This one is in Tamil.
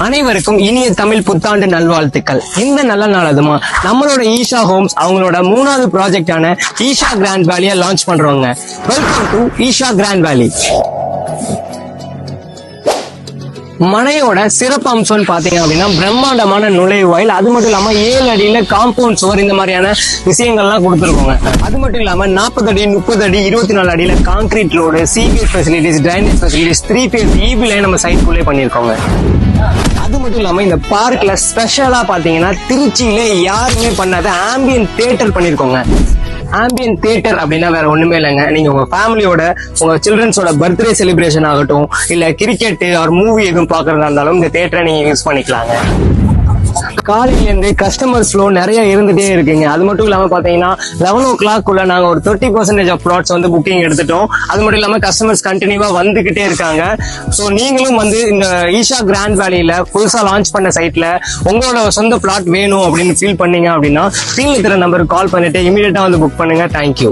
அனைவருக்கும் இனிய தமிழ் புத்தாண்டு நல்வாழ்த்துக்கள். இந்த நல்ல நாள் அதுமா நம்மளோட ஈஷா ஹோம்ஸ் அவங்களோட 3வது ப்ராஜெக்டான ஈஷா கிராண்ட் வேலியை லான்ச் பண்றோங்க. Welcome to Isha Grand Valley. மனையோட சிறப்பு அம்சம்னு பாத்தீங்க அப்படின்னா பிரம்மாண்டமான நுழைவாயில், அது மட்டும் இல்லாம 7 அடியில காம்பவுண்ட் சுவர், இந்த மாதிரியான விஷயங்கள்லாம் கொடுத்துருக்கோங்க. அது மட்டும் இல்லாம 40 அடி 30 அடி 24 அடியில concrete road, Seagate facilities, drainage facilities, 3 phase EB line நம்ம சைட்குள்ளே பண்ணிருக்கோங்க. அது மட்டும் இல்லாம இந்த பார்க்ல ஸ்பெஷலா பாத்தீங்கன்னா திருச்சியில யாருமே பண்ணாத ஆம்பியன்ட் தியேட்டர் பண்ணிருக்கோங்க. ஆம்பியன்ட் தியேட்டர் அப்படின்னா வேற ஒண்ணுமே இல்லைங்க. நீங்க உங்க ஃபேமிலியோட உங்க சில்ட்ரன்ஸோட பர்த்டே செலிப்ரேஷன் ஆகட்டும், இல்ல கிரிக்கெட் ஆர் மூவி எதுவும் பாக்குறதா இருந்தாலும் இந்த தியேட்டரை நீங்க யூஸ் பண்ணிக்கலாங்க. காலையில இருந்து கஸ்டமர்ஸ் ஃப்ளோ நிறைய இருந்துட்டே இருக்குங்க. அது மட்டும் இல்லாம பாத்தீங்கன்னா 11 o'clock நாங்க ஒரு 30% ஆஃப் ப்ளாட்ஸ் வந்து புக்கிங் எடுத்துட்டோம். அது மட்டும் இல்லாம கஸ்டமர்ஸ் கண்டினியூவா வந்துகிட்டே இருக்காங்க. சோ நீங்களும் வந்து இந்த ஈஷா கிராண்ட் வேலியில புதுசா லான்ச் பண்ண சைட்ல உங்களோட சொந்த பிளாட் வேணும் அப்படின்னு ஃபீல் பண்ணீங்க அப்படின்னா ஸ்கிரீன்ல இருக்கிற நம்பருக்கு கால் பண்ணிட்டு இமீடியட்டா வந்து புக் பண்ணுங்க. தேங்க்யூ.